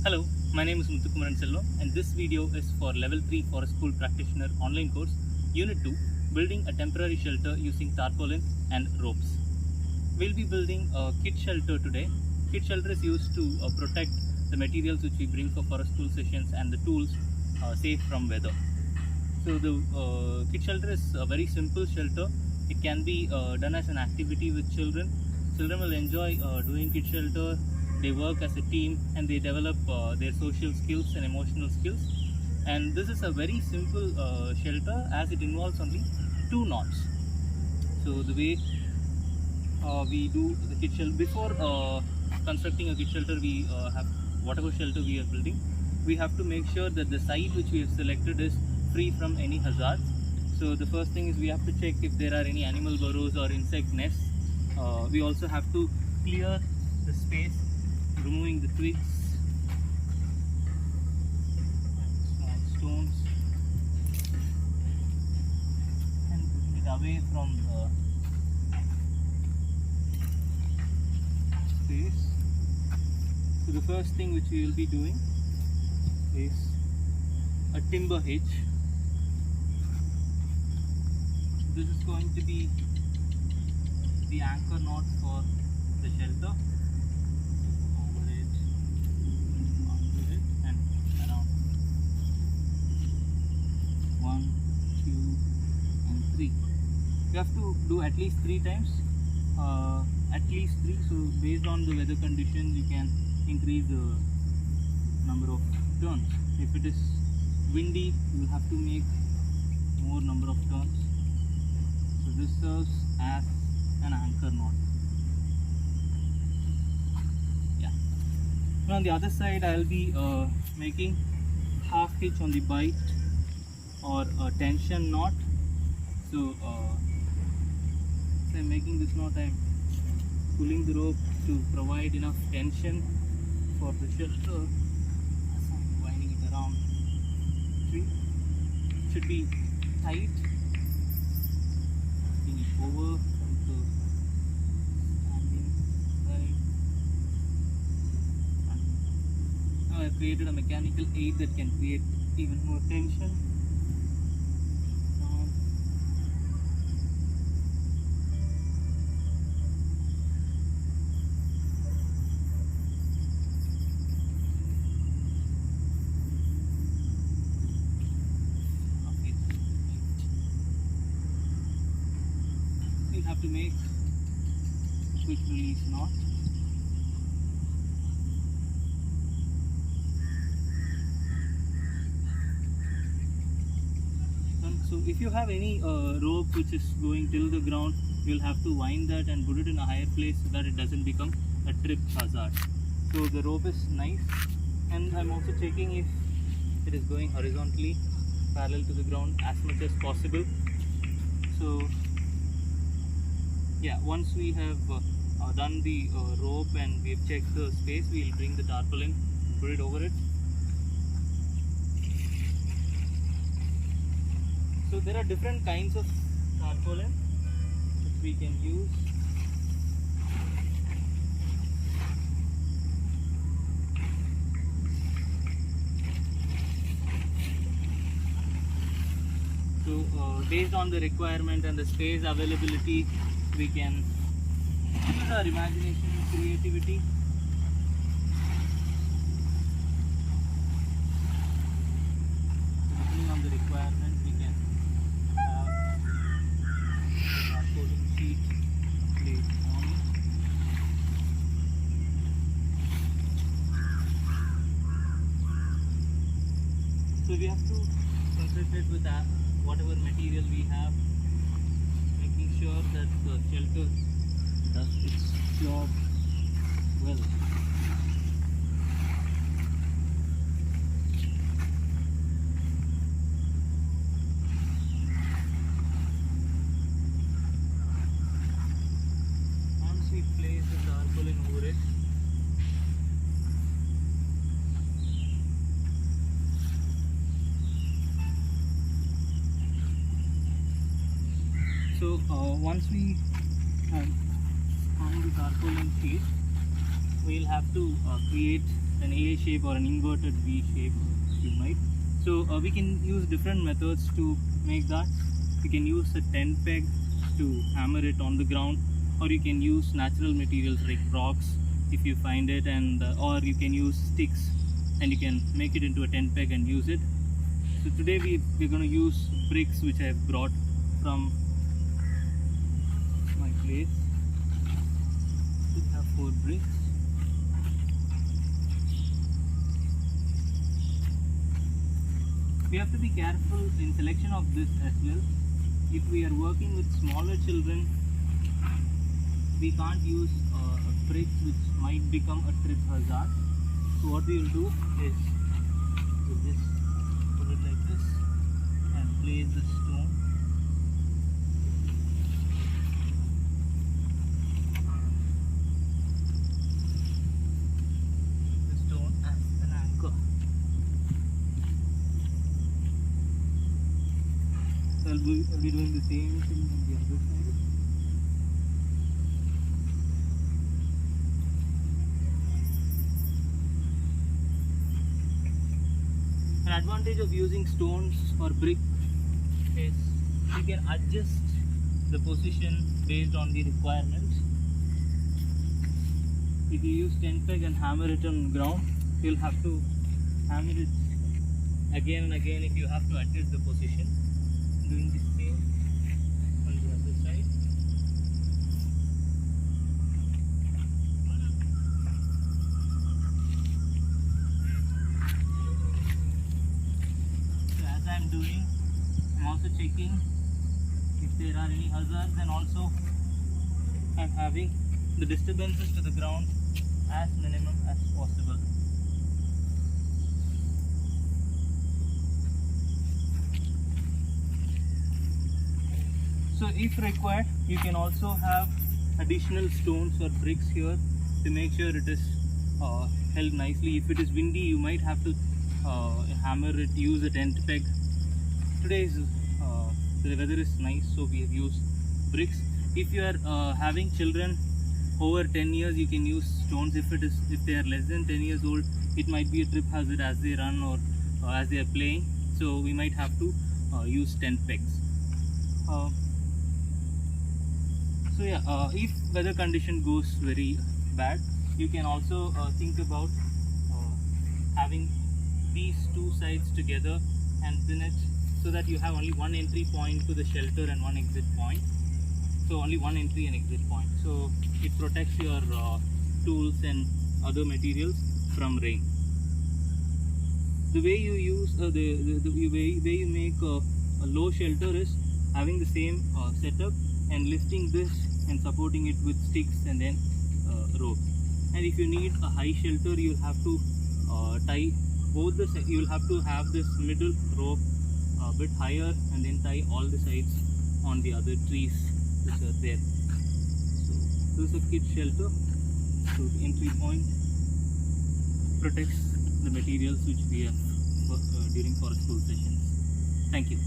Hello, my name is Muthukumaran Selvam and this video is for Level 3 Forest School Practitioner online course, Unit 2, Building a Temporary Shelter using Tarpaulin and Ropes. We'll be building a kit shelter today. Kit shelter is used to protect the materials which we bring for forest school sessions and the tools safe from weather. So the kit shelter is a very simple shelter. It can be done as an activity with children. Children will enjoy doing kit shelter. They work as a team and they develop their social skills and emotional skills. And this is a very simple shelter as it involves only 2 knots. So the way we do the kit shelter before constructing a kit shelter, we have whatever shelter we are building, we have to make sure that the site which we have selected is free from any hazards. So the first thing is we have to check if there are any animal burrows or insect nests. We also have to clear the space, removing the twigs and small stones and putting it away from the space. So the first thing which we will be doing is a timber hitch. This is going to be the anchor knot for the shelter. Over it, onto it, and around 1, 2, and 3. You have to do at least 3 times. At least 3. So based on the weather conditions, you can increase the number of turns. If it is windy, you will have to make more number of turns. So this serves as an anchor knot. Yeah. Now on the other side, I will be making half hitch on the bite or a tension knot. So I'm making this knot. I'm pulling the rope to provide enough tension for the shelter. So I'm winding it around. It should be tight. Bring it over to standing side. Now I've created a mechanical aid that can create even more tension. You have to make a quick release knot. So if you have any rope which is going till the ground, you will have to wind that and put it in a higher place so that it doesn't become a trip hazard. So the rope is nice, and I'm also checking if it is going horizontally parallel to the ground as much as possible. So yeah, once we have done the rope and we have checked the space, we will bring the tarpaulin and put it over it. So there are different kinds of tarpaulin which we can use. So based on the requirement and the space availability, we can use our imagination and creativity. Depending on the requirement, we can have the tarpaulin sheet placed on it. So we have to concentrate with whatever material we have, making sure that the shelter does its job well. Once we place the tarpaulin over it, so once we have hung the tarpaulin sheet, we'll have to create an A shape or an inverted V shape, you might. So we can use different methods to make that. You can use a tent peg to hammer it on the ground, or you can use natural materials like rocks if you find it, and or you can use sticks and you can make it into a tent peg and use it. So today we're going to use bricks which I have brought from my place. We have 4 bricks. We have to be careful in selection of this as well. If we are working with smaller children, we can't use bricks which might become a trip hazard. So what we will do is we'll just put it like this and place the stone. The stone as an anchor. So I'll be doing the same thing on the other side. An advantage of using stones or brick is you can adjust the position based on the requirements. If you use tent peg and hammer it on the ground, you'll have to hammer it again and again if you have to adjust the position. Doing the same on the other side. So as I am doing, I am also checking if there are any hazards, and also I am having the disturbances to the ground as minimum as possible. So if required, you can also have additional stones or bricks here to make sure it is held nicely. If it is windy, you might have to hammer it, use a tent peg. Today the weather is nice, so we have used bricks. If you are having children over 10 years, you can use stones. If they are less than 10 years old, it might be a trip hazard as they run or as they are playing. So we might have to use tent pegs. So yeah, if weather condition goes very bad, you can also think about having these 2 sides together and pin it so that you have only one entry point to the shelter and one exit point. So only one entry and exit point. So it protects your tools and other materials from rain. The way you use the way you make a low shelter is having the same setup and lifting this and supporting it with sticks and then rope. And if you need a high shelter, you'll have to tie both the sides. You'll have to have this middle rope a bit higher and then tie all the sides on the other trees which are there. So this is a kid shelter. So the entry point protects the materials which we have during forest school sessions. Thank you.